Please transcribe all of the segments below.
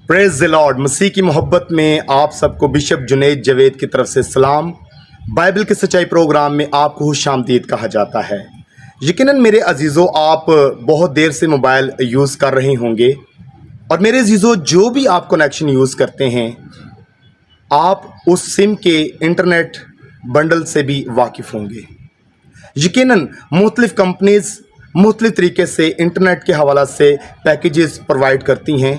Praise the Lord. मसीह की मोहब्बत में आप सबको बिशप जुनैद जवेद की तरफ से सलाम। बाइबल की सच्चाई प्रोग्राम में आपको खुशामदीद कहा जाता है। यकीनन मेरे अजीज़ों, आप बहुत देर से मोबाइल यूज़ कर रहे होंगे और मेरे अजीज़ों, जो भी आप कनेक्शन यूज़ करते हैं, आप उस सिम के इंटरनेट बंडल से भी वाकिफ़ होंगे। यकीनन मुख्तलिफ़ कंपनीज़ मुख्तलिफ़ तरीके से इंटरनेट के हवाला से पैकेजेस प्रोवाइड करती हैं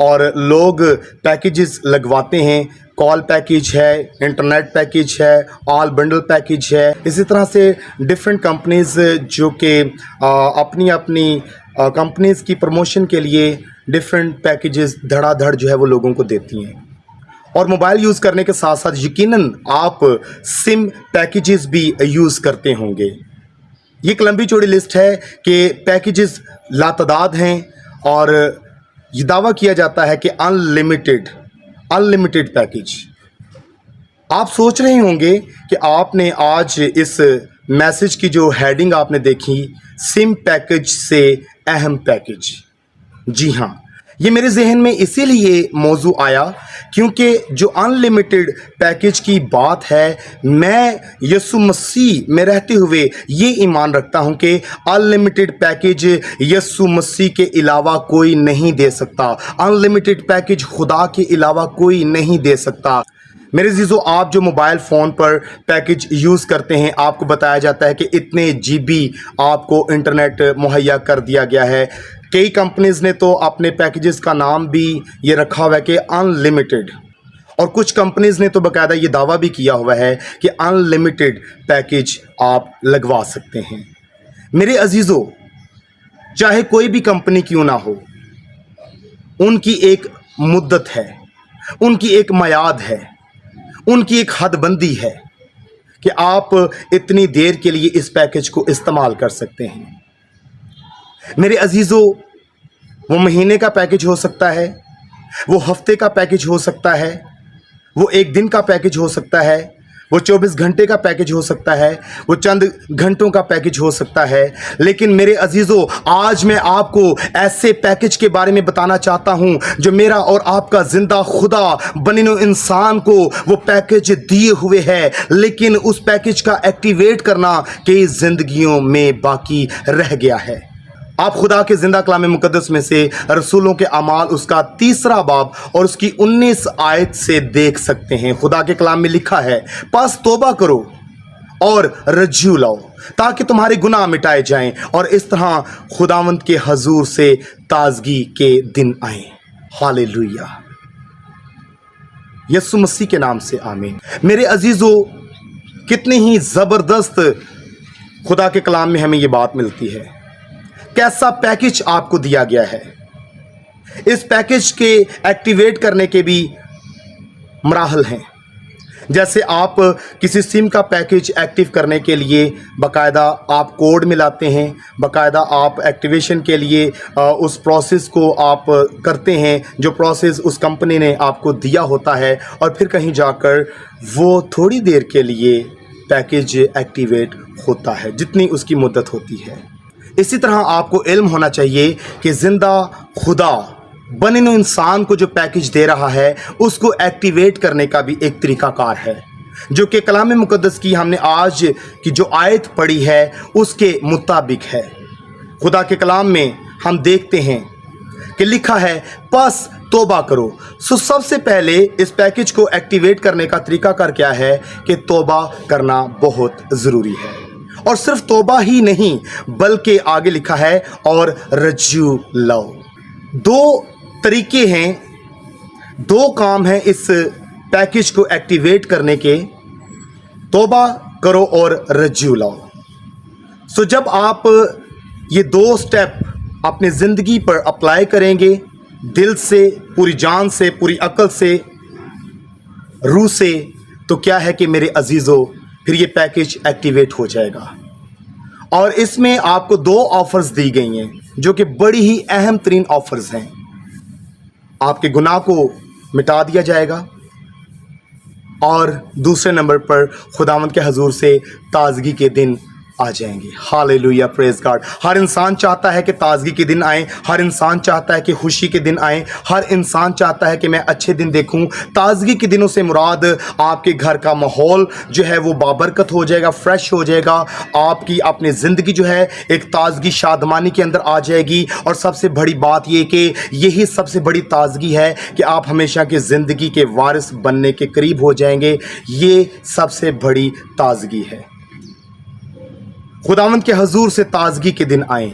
और लोग पैकेजेस लगवाते हैं। कॉल पैकेज है, इंटरनेट पैकेज है, ऑल बंडल पैकेज है। इसी तरह से डिफरेंट कंपनीज़ जो कि अपनी अपनी कंपनीज़ की प्रमोशन के लिए डिफरेंट पैकेजेस धड़ाधड़ जो है वो लोगों को देती हैं। और मोबाइल यूज़ करने के साथ साथ यकीनन आप सिम पैकेजेस भी यूज़ करते होंगे। ये एक लंबी चौड़ी लिस्ट है कि पैकेजेस लातादाद हैं और ये दावा किया जाता है कि अनलिमिटेड पैकेज। आप सोच रहे होंगे कि आपने आज इस मैसेज की जो हेडिंग आपने देखी, सिम पैकेज से अहम पैकेज। जी हाँ, ये मेरे जहन में इसीलिए मौजू आया क्योंकि जो अनलिमिटेड पैकेज की बात है, मैं यीशु मसीह में रहते हुए ये ईमान रखता हूँ कि अनलिमिटेड पैकेज यीशु मसीह के अलावा कोई नहीं दे सकता। अनलिमिटेड पैकेज खुदा के अलावा कोई नहीं दे सकता। मेरे अजीज़ों, आप जो मोबाइल फ़ोन पर पैकेज यूज़ करते हैं, आपको बताया जाता है कि इतने GB आपको इंटरनेट मुहैया कर दिया गया है। कई कंपनीज़ ने तो अपने पैकेजेस का नाम भी ये रखा हुआ है कि अनलिमिटेड, और कुछ कंपनीज़ ने तो बाकायदा ये दावा भी किया हुआ है कि अनलिमिटेड पैकेज आप लगवा सकते हैं। मेरे अजीज़ों, चाहे कोई भी कंपनी क्यों ना हो, उनकी एक मुद्दत है, उनकी एक मयाद है, उनकी एक हदबंदी है कि आप इतनी देर के लिए इस पैकेज को इस्तेमाल कर सकते हैं। मेरे अजीज़ों, वो महीने का पैकेज हो सकता है, वो हफ्ते का पैकेज हो सकता है, वो एक दिन का पैकेज हो सकता है, वो 24 घंटे का पैकेज हो सकता है, वो चंद घंटों का पैकेज हो सकता है। लेकिन मेरे अजीज़ों, आज मैं आपको ऐसे पैकेज के बारे में बताना चाहता हूं जो मेरा और आपका जिंदा खुदा बनिनो इंसान को वो पैकेज दिए हुए है, लेकिन उस पैकेज का एक्टिवेट करना कई जिंदगियों में बाकी रह गया है। आप खुदा के जिंदा कलाम मुकद्दस में से रसूलों के अमाल उसका 3 बाब और उसकी 19 आयत से देख सकते हैं। खुदा के कलाम में लिखा है, बस तौबा करो और रज्जू लाओ ताकि तुम्हारे गुनाह मिटाए जाएं और इस तरह खुदावंत के हजूर से ताजगी के दिन आए। हालेलुया, यीशु मसीह के नाम से आमीन। मेरे अजीजों, कितनी ही ज़बरदस्त खुदा के कलाम में हमें ये बात मिलती है। कैसा पैकेज आपको दिया गया है। इस पैकेज के एक्टिवेट करने के भी मराहल हैं। जैसे आप किसी सिम का पैकेज एक्टिव करने के लिए बाकायदा आप कोड मिलाते हैं, बाकायदा आप एक्टिवेशन के लिए उस प्रोसेस को आप करते हैं जो प्रोसेस उस कंपनी ने आपको दिया होता है, और फिर कहीं जाकर वो थोड़ी देर के लिए पैकेज एक्टिवेट होता है जितनी उसकी मुद्दत होती है। इसी तरह आपको इल्म होना चाहिए कि ज़िंदा खुदा बनिनो इंसान को जो पैकेज दे रहा है उसको एक्टिवेट करने का भी एक तरीक़ाकार है, जो कि कलाम मुकद्दस की हमने आज की जो आयत पढ़ी है उसके मुताबिक है। खुदा के कलाम में हम देखते हैं कि लिखा है, बस तौबा करो। सबसे पहले इस पैकेज को एक्टिवेट करने का तरीक़ाकार क्या है कि तौबा करना बहुत ज़रूरी है। और सिर्फ तौबा ही नहीं, बल्कि आगे लिखा है और रज्जू लाओ। 2 तरीके हैं, 2 काम हैं इस पैकेज को एक्टिवेट करने के, तौबा करो और रज्जू लाओ। जब आप ये 2 स्टेप अपनी ज़िंदगी पर अप्लाई करेंगे, दिल से, पूरी जान से, पूरी अक्ल से, रूह से, तो क्या है कि मेरे अजीज़ों, फिर ये पैकेज एक्टिवेट हो जाएगा। और इसमें आपको 2 ऑफ़र्स दी गई हैं जो कि बड़ी ही अहम तरीन ऑफ़र्स हैं। आपके गुनाह को मिटा दिया जाएगा और दूसरे नंबर पर खुदावंद के हजूर से ताजगी के दिन आ जाएंगे। Hallelujah, praise God. हर इंसान चाहता है कि ताजगी के दिन आए, हर इंसान चाहता है कि खुशी के दिन आए, हर इंसान चाहता है कि मैं अच्छे दिन देखूं। ताजगी के दिनों से मुराद आपके घर का माहौल जो है वो बाबरकत हो जाएगा, फ्रेश हो जाएगा, आपकी अपनी ज़िंदगी जो है एक ताजगी शादमानी के अंदर आ जाएगी। और सबसे बड़ी बात ये कि यही सबसे बड़ी ताजगी है कि आप हमेशा की ज़िंदगी के वारिस बनने के करीब हो जाएंगे। ये सबसे बड़ी ताजगी है। खुदावंद के हजूर से ताजगी के दिन आए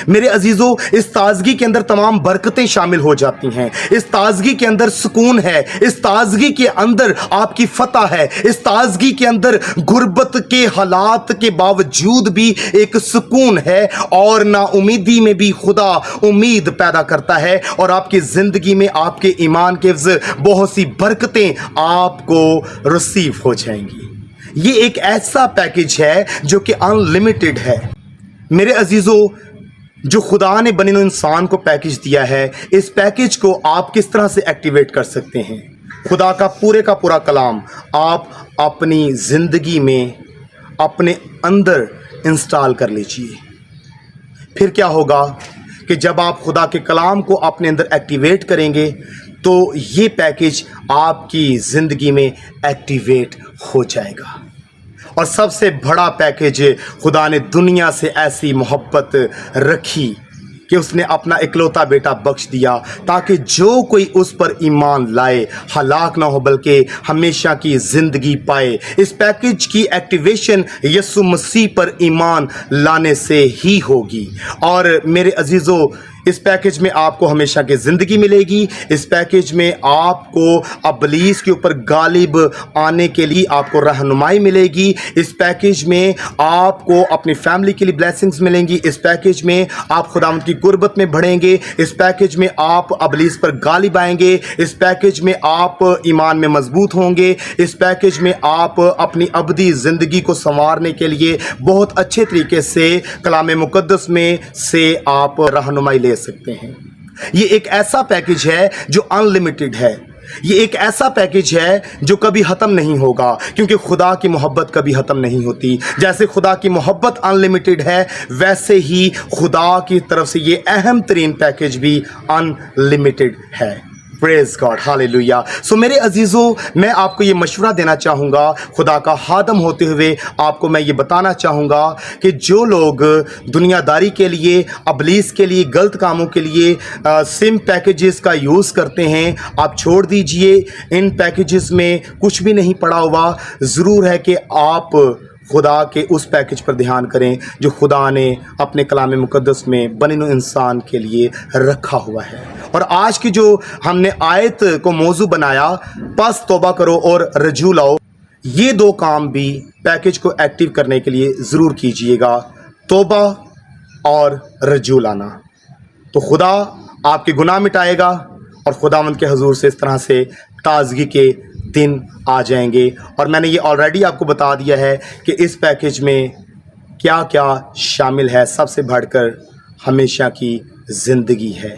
मेरे अजीजों। इस ताजगी के अंदर तमाम बरकतें शामिल हो जाती हैं। इस ताजगी के अंदर सुकून है, इस ताजगी के अंदर आपकी फतह है, इस ताजगी के अंदर गुर्बत के हालात के बावजूद भी एक सुकून है। और नाउमीदी में भी खुदा उम्मीद पैदा करता है और आपकी ज़िंदगी में आपके ईमान के बहुत सी बरकतें आपको रिसीव हो जाएंगी। ये एक ऐसा पैकेज है जो कि अनलिमिटेड है। मेरे अजीजों, जो खुदा ने बने इंसान को पैकेज दिया है, इस पैकेज को आप किस तरह से एक्टिवेट कर सकते हैं? खुदा का पूरा कलाम आप अपनी ज़िंदगी में अपने अंदर इंस्टॉल कर लीजिए। फिर क्या होगा कि जब आप खुदा के कलाम को अपने अंदर एक्टिवेट करेंगे तो ये पैकेज आपकी ज़िंदगी में एक्टिवेट हो जाएगा। और सबसे बड़ा पैकेज, खुदा ने दुनिया से ऐसी मोहब्बत रखी कि उसने अपना इकलौता बेटा बख्श दिया ताकि जो कोई उस पर ईमान लाए हलाक ना हो बल्कि हमेशा की ज़िंदगी पाए। इस पैकेज की एक्टिवेशन यीशु मसीह पर ईमान लाने से ही होगी। और मेरे अजीज़ों, इस पैकेज में आपको हमेशा की ज़िंदगी मिलेगी। इस पैकेज में आपको अबलीस के ऊपर गालिब आने के लिए आपको रहनुमाई मिलेगी। इस पैकेज में आपको अपनी फैमिली के लिए ब्लेसिंग्स मिलेंगी। इस पैकेज में आप खुदावंद की गुर्बत में बढ़ेंगे। इस पैकेज में आप अबलीस पर गालिब आएंगे। इस पैकेज में आप ईमान में मजबूत होंगे। इस पैकेज में आप अपनी अबदी ज़िंदगी को संवारने के लिए बहुत अच्छे तरीके से कलाम मुकद्दस में से आप रहनुमाई ले सकते हैं। ये एक ऐसा पैकेज है जो अनलिमिटेड है। ये एक ऐसा पैकेज है जो कभी ख़त्म नहीं होगा, क्योंकि खुदा की मोहब्बत कभी ख़त्म नहीं होती। जैसे खुदा की मोहब्बत अनलिमिटेड है, वैसे ही खुदा की तरफ से ये अहम तरीन पैकेज भी अनलिमिटेड है। Praise God, hallelujah. सो मेरे अजीज़ों, मैं आपको ये मशवरा देना चाहूँगा, खुदा का खादम होते हुए आपको मैं ये बताना चाहूँगा कि जो लोग दुनियादारी के लिए, अबलीस के लिए, गलत कामों के लिए सिम पैकेजेस का यूज़ करते हैं, आप छोड़ दीजिए। इन पैकेजेस में कुछ भी नहीं पड़ा हुआ। ज़रूर है कि आप खुदा के उस पैकेज पर ध्यान करें जो खुदा ने अपने कलाम मुकद्दस में बने इंसान के लिए रखा हुआ है। और आज की जो हमने आयत को मौजू बनाया, पस तौबा करो और रजू लाओ, ये दो काम भी पैकेज को एक्टिव करने के लिए ज़रूर कीजिएगा, तौबा और रजू लाना। तो खुदा आपके गुनाह मिटाएगा और खुदावंद के हजूर से इस तरह से ताजगी के दिन आ जाएंगे। और मैंने ये ऑलरेडी आपको बता दिया है कि इस पैकेज में क्या क्या शामिल है। सबसे बढ़कर हमेशा की ज़िंदगी है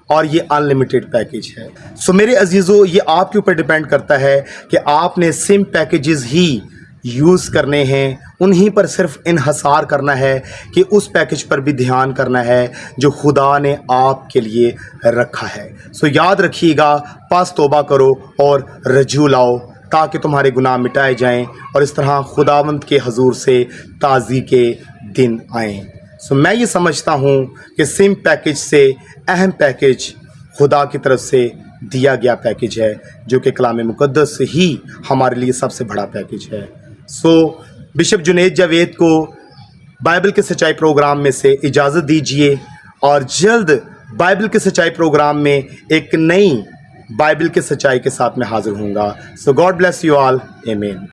और ये अनलिमिटेड पैकेज है। सो मेरे अजीज़ों, ये आपके ऊपर डिपेंड करता है कि आपने सिम पैकेजेस ही यूज़ करने हैं, उन्हीं पर सिर्फ इन्हसार करना है कि उस पैकेज पर भी ध्यान करना है जो खुदा ने आपके लिए रखा है। सो याद रखिएगा, पास तौबा करो और रजू लाओ ताकि तुम्हारे गुनाह मिटाए जाएं और इस तरह खुदावंद के हजूर से ताज़गी के दिन आएँ। सो मैं ये समझता हूँ कि सिम पैकेज से अहम पैकेज खुदा की तरफ से दिया गया पैकेज है जो कि कलाम मुकद्दस ही हमारे लिए सबसे बड़ा पैकेज है। सो बिशप जुनैद जावेद को बाइबल के सच्चाई प्रोग्राम में से इजाज़त दीजिए और जल्द बाइबल के सच्चाई प्रोग्राम में एक नई बाइबल के सच्चाई के साथ मैं हाज़िर हूँगा। सो गॉड ब्लेस यू ऑल, आमीन।